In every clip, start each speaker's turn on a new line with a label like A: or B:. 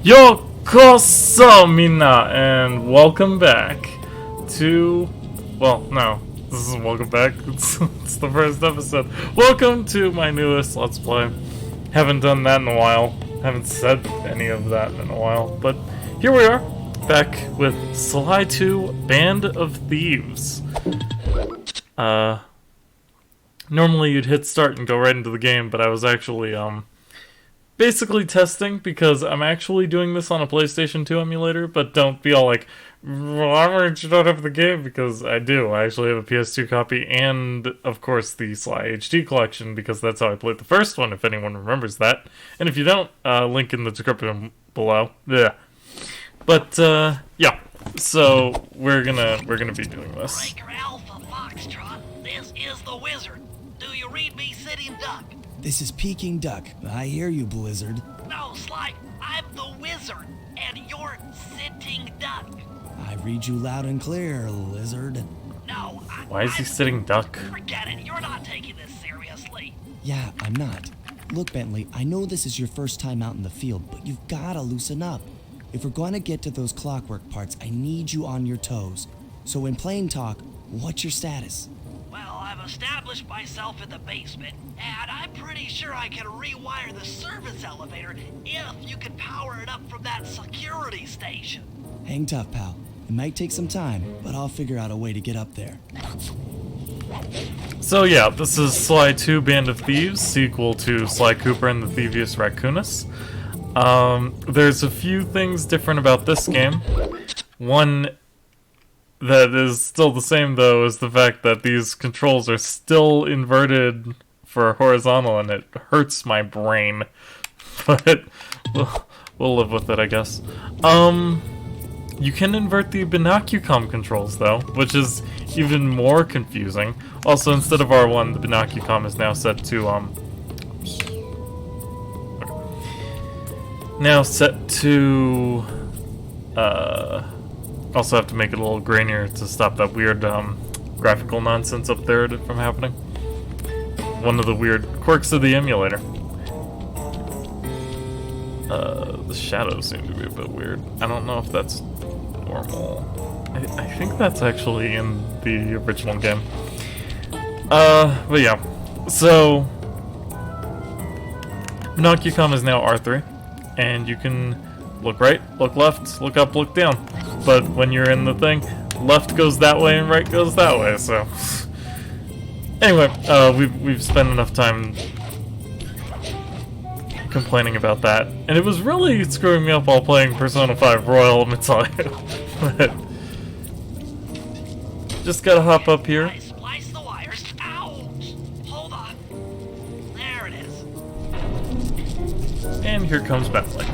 A: Yokoso mina, and welcome back to, well, no, this isn't welcome back, it's the first episode. Welcome to my newest Let's Play. Haven't done that in a while, haven't said any of that in a while, but here we are, back with Sly 2 Band of Thieves. Normally you'd hit start and go right into the game, but I was actually, basically testing, because I'm actually doing this on a PlayStation 2 emulator, but don't be all like, well, I'm worried you don't have the game, because I do. I actually have a PS2 copy, and, of course, the Sly HD collection, because that's how I played the first one, if anyone remembers that. And if you don't, link in the description below. Yeah. But, yeah. So, we're gonna be doing this.
B: Breaker Alpha Foxtrot, this is the Wizard. Do you read me, Sitting Duck?
C: This is Peking Duck. I hear you, Blizzard.
B: No, Sly, I'm the Wizard, and you're Sitting Duck.
C: I read you loud and clear, Lizard.
B: No,
A: Why is he sitting duck?
B: Forget it, you're not taking this seriously.
C: Yeah, I'm not. Look, Bentley, I know this is your first time out in the field, but you've gotta loosen up. If we're gonna get to those clockwork parts, I need you on your toes. So in plain talk, what's your status?
B: Well, I've established myself in the basement, and I'm pretty sure I can rewire the service elevator if you can power it up from that security station.
C: Hang tough, pal. It might take some time, but I'll figure out a way to get up there.
A: So yeah, this is Sly 2 Band of Thieves, sequel to Sly Cooper and the Thievius Raccoonus. There's a few things different about this game. One that is still the same, though, is the fact that these controls are still inverted for horizontal, and it hurts my brain. But we'll live with it, I guess. You can invert the Binocucom controls, though, which is even more confusing. Also, instead of R1, the Binocucom is now set to, also have to make it a little grainier to stop that weird, graphical nonsense up there from happening. One of the weird quirks of the emulator. The shadows seem to be a bit weird. I don't know if that's normal. I think that's actually in the original game. But yeah. So, Binocucom is now R3, and you can look right, look left, look up, look down. But when you're in the thing, left goes that way and right goes that way, so... Anyway, we've spent enough time complaining about that. And it was really screwing me up while playing Persona 5 Royal, let me tell you. But... just gotta hop up here.
B: I spliced the wires. Ouch! Hold on. There it is.
A: And here comes Bentley.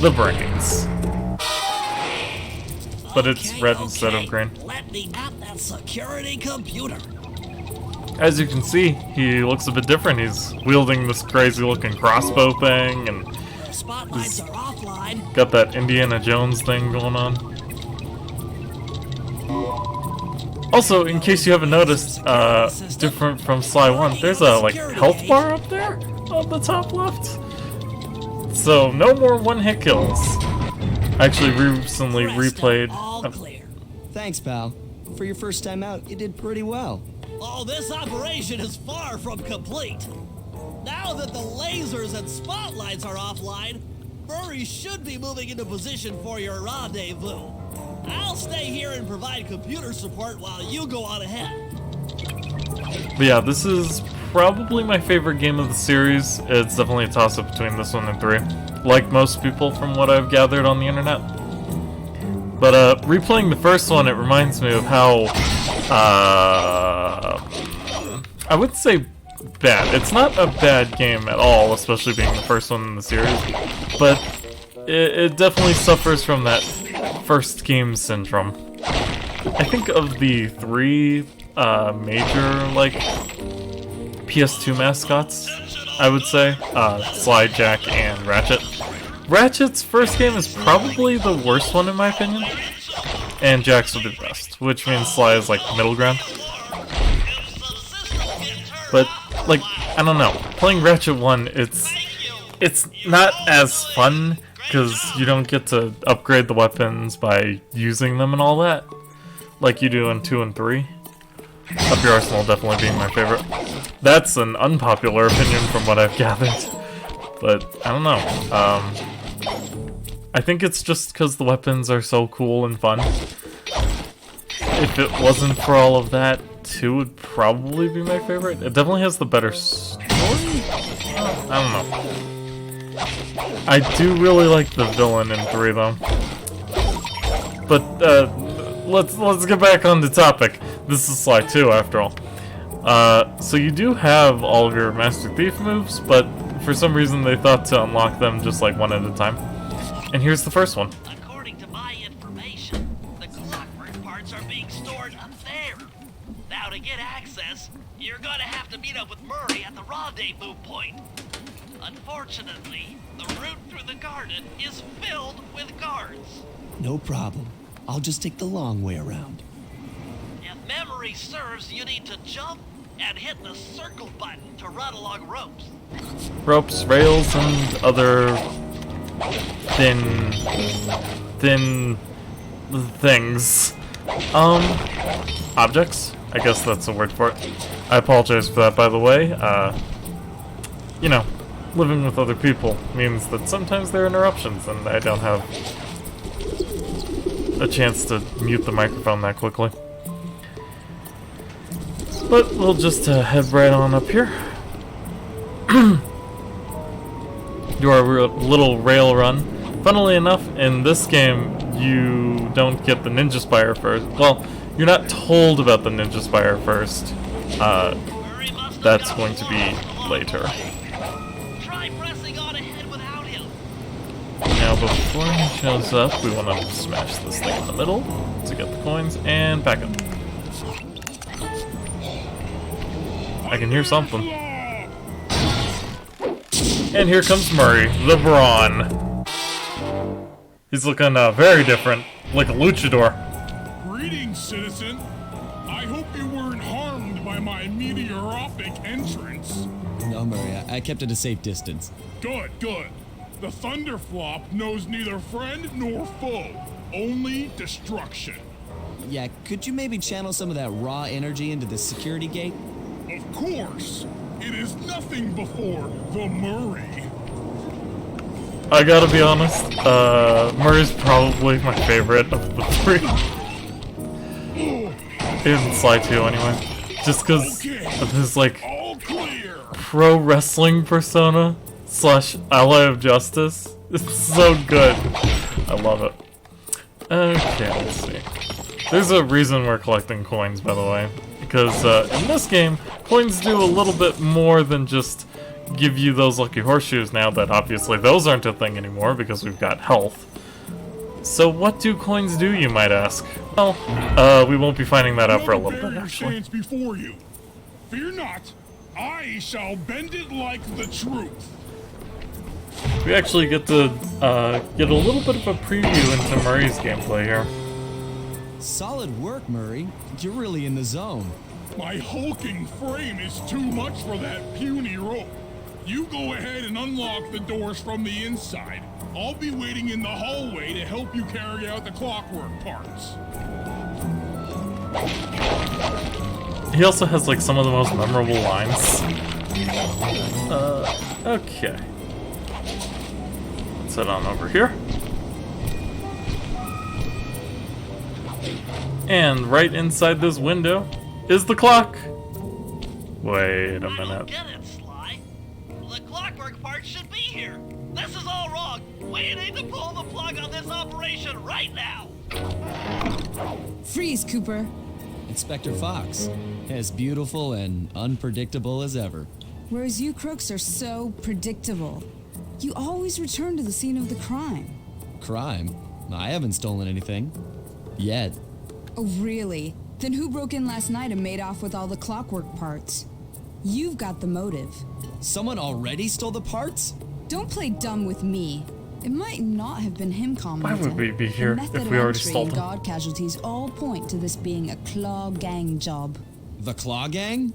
A: The brains. But it's red instead of green.
B: Let me at that security computer.
A: As you can see, he looks a bit different. He's wielding this crazy looking crossbow thing, and
B: The spotlights are offline.
A: got that Indiana Jones thing going on. Also, in case you haven't noticed, different from Sly 1, there's a, like, health bar up there on the top left. So, no more one-hit kills. I actually recently replayed...
B: All clear.
C: Thanks, pal. For your first time out, you did pretty well.
B: Oh, this operation is far from complete. Now that the lasers and spotlights are offline, Murray should be moving into position for your rendezvous. I'll stay here and provide computer support while you go on ahead.
A: But yeah, this is probably my favorite game of the series. It's definitely a toss-up between this one and 3. Like most people from what I've gathered on the internet. But replaying the first one, it reminds me of how, I would say bad. It's not a bad game at all, especially being the first one in the series. But it definitely suffers from that first game syndrome. I think of the 3 major, like, PS2 mascots, I would say, Sly, Jack, and Ratchet. Ratchet's first game is probably the worst one in my opinion, and Jack's would be the best, which means Sly is like middle ground. But like, I don't know. Playing Ratchet 1, it's not as fun because you don't get to upgrade the weapons by using them and all that, like you do in 2 and 3. Up Your Arsenal definitely being my favorite. That's an unpopular opinion from what I've gathered, but I don't know. I think it's just because the weapons are so cool and fun. If it wasn't for all of that, 2 would probably be my favorite. It definitely has the better story? I don't know. I do really like the villain in 3 though. But let's get back on the topic. This is Sly 2 after all. So you do have all of your Master Thief moves, but for some reason they thought to unlock them just like one at a time. And here's the first one.
B: According to my information, the clockwork parts are being stored up there. Now to get access, you're gonna have to meet up with Murray at the rendezvous point. Unfortunately, the route through the garden is filled with guards.
C: No problem. I'll just take the long way around.
B: If memory serves, you need to jump and hit the circle button to run along ropes.
A: Ropes, rails, and other thin things. Objects? I guess that's a word for it. I apologize for that, by the way. You know, living with other people means that sometimes there are interruptions, and I don't have a chance to mute the microphone that quickly. But we'll just head right on up here. Do our little rail run. Funnily enough, in this game, you don't get the Ninja Spire first. Well, you're not told about the Ninja Spire first. That's going to be later.
B: Try pressing on ahead without him.
A: Now, before he shows up, we want to smash this thing in the middle to get the coins and back up. I can hear something. And here comes Murray, the Brawn. He's looking very different, like a luchador.
D: Greetings, citizen. I hope you weren't harmed by my meteoric entrance.
C: No, Murray, I kept at a safe distance.
D: Good, good. The Thunderflop knows neither friend nor foe, only destruction.
C: Yeah, could you maybe channel some of that raw energy into the security gate?
D: Of course. It is nothing before the Murray.
A: I gotta be honest, Murray's probably my favorite of the 3. In Sly 2 anyway. Just because of his like
D: All clear.
A: pro wrestling persona / ally of justice. It's so good. I love it. Okay, let's see. There's a reason we're collecting coins, by the way. Because in this game, coins do a little bit more than just give you those lucky horseshoes now that obviously those aren't a thing anymore because we've got health. So what do coins do, you might ask? Well, we won't be finding that out for a little bit, actually.
D: Stands before you. Fear not. I shall bend it like the truth.
A: We actually get to get a little bit of a preview into Murray's gameplay here.
C: Solid work, Murray. You're really in the zone.
D: My hulking frame is too much for that puny rope. You go ahead and unlock the doors from the inside. I'll be waiting in the hallway to help you carry out the clockwork parts.
A: He also has like some of the most memorable lines. Okay. Let's head on over here. And right inside this window is the clock. Wait a
B: I don't
A: minute.
B: get it, Sly. The clockwork part should be here. This is all wrong. We need to pull the plug on this operation right now.
E: Freeze, Cooper.
C: Inspector Fox, as beautiful and unpredictable as ever.
E: Whereas you crooks are so predictable. You always return to the scene of the crime.
C: Crime? I haven't stolen anything. Yet.
E: Oh, really? Then who broke in last night and made off with all the clockwork parts? You've got the motive.
C: Someone already stole the parts?
E: Don't play dumb with me. It might not have been him commenting.
A: Why would we be here if we already stole them?
E: Guard casualties all point to this being a Claw Gang job.
C: The Claw Gang?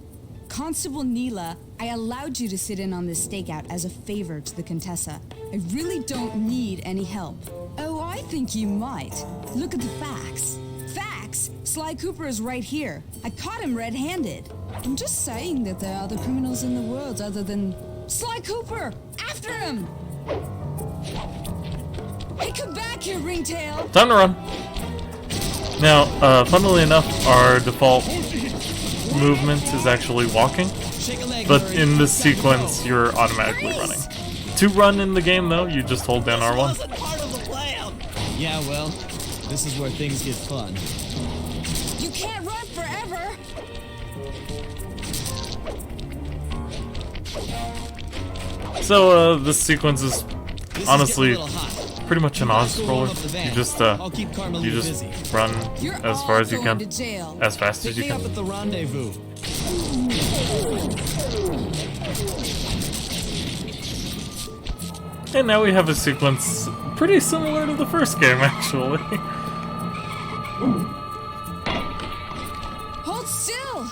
E: Constable Neela, I allowed you to sit in on this stakeout as a favor to the Contessa. I really don't need any help. Oh, I think you might. Look at the facts. Facts? Sly Cooper is right here. I caught him red-handed. I'm just saying that there are other criminals in the world other than... Sly Cooper! After him! Hey, come back here, Ringtail!
A: Time to run. Now, funnily enough, our default movement is actually walking,
B: Shake a leg,
A: but
B: Murray.
A: in this sequence, you're automatically running. To run in the game, though, you just hold down
B: This
A: R1.
B: wasn't part of the plan.
C: Yeah, well, this is where things get fun.
E: You can't run forever!
A: So, this sequence is
C: This
A: honestly
C: is getting a little hot.
A: pretty much an
C: You
A: auto
C: guys go warm
A: scroller.
C: up the van.
A: You just,
C: I'll keep Carmelita
A: you just
C: busy.
A: run
E: You're
A: as
E: all
A: far as you
E: going
A: can,
E: to jail.
A: as fast
C: Pick
A: as you
C: me up
A: can.
C: at the rendezvous.
A: And now we have a sequence pretty similar to the first game, actually.
E: Hold still!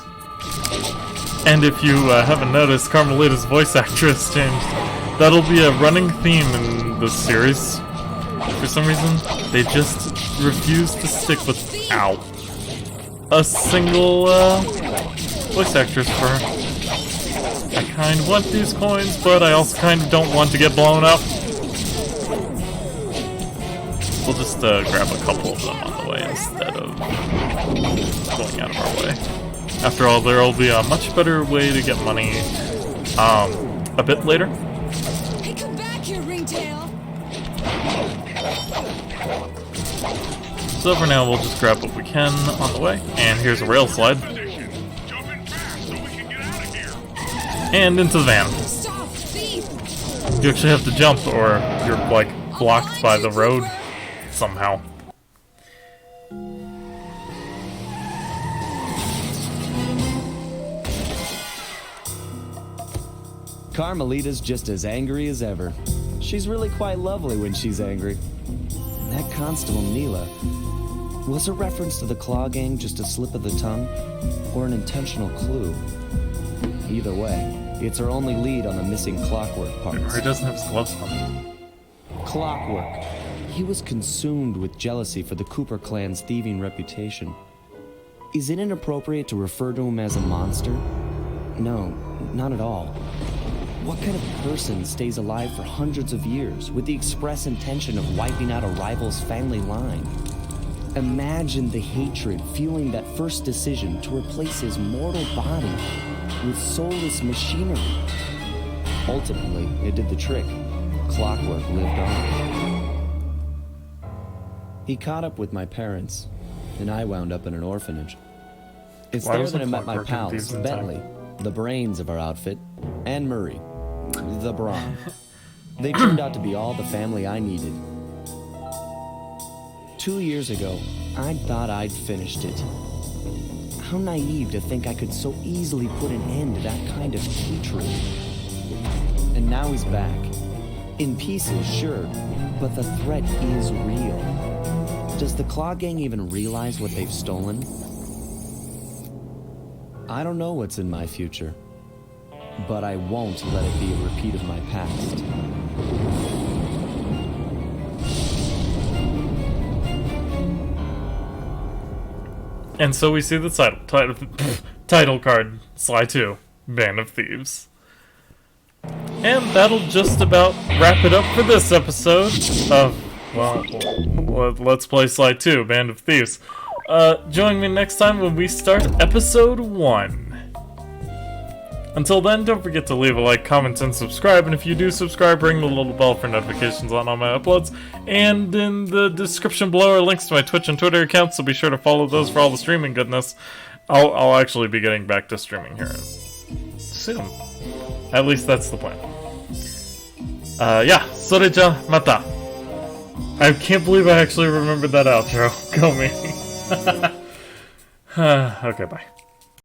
A: And if you haven't noticed, Carmelita's voice actress changed. That'll be a running theme in this series. For some reason, they just refuse to stick with a single voice actress for her. I kind of want these coins, but I also kind of don't want to get blown up. We'll just grab a couple of them on the way instead of going out of our way. After all, there will be a much better way to get money a bit later.
E: Hey, come back here, Ringtail!
A: So for now, we'll just grab what we can on the way. And here's a rail slide.
D: Jumping fast so we can get out of here.
A: And into the van.
E: Stop, thief!
A: You actually have to jump or you're, like, blocked by the road somehow.
C: Carmelita's just as angry as ever. She's really quite lovely when she's angry. And that Constable Neela, was a reference to the Claw Gang just a slip of the tongue, or an intentional clue? Either way, it's our only lead on the missing Clockwork
A: Or
C: parts.
A: he doesn't have his gloves on.
C: Clockwork. He was consumed with jealousy for the Cooper clan's thieving reputation. Is it inappropriate to refer to him as a monster? No, not at all. What kind of person stays alive for hundreds of years with the express intention of wiping out a rival's family line? Imagine the hatred fueling that first decision to replace his mortal body with soulless machinery. Ultimately, it did the trick. Clockwork lived on. He caught up with my parents, and I wound up in an orphanage. It's
A: Why
C: there
A: wasn't
C: that I met my
A: Clockwork in
C: pals,
A: Thieves in time?
C: Bentley, the brains of our outfit, and Murray, the brawn. They turned out to be all the family I needed. 2 years ago, I thought I'd finished it. How naive to think I could so easily put an end to that kind of hatred. And now he's back. In pieces, sure, but the threat is real. Does the Claw Gang even realize what they've stolen? I don't know what's in my future, but I won't let it be a repeat of my past.
A: And so we see the title card, Sly 2, Band of Thieves. And that'll just about wrap it up for this episode of, well, Let's Play Sly 2, Band of Thieves. Join me next time when we start episode 1. Until then, don't forget to leave a like, comment, and subscribe. And if you do subscribe, ring the little bell for notifications on all my uploads. And in the description below are links to my Twitch and Twitter accounts, so be sure to follow those for all the streaming goodness. I'll actually be getting back to streaming here soon. At least that's the plan. Yeah, soreja mata. I can't believe I actually remembered that outro. Go me. Okay, bye.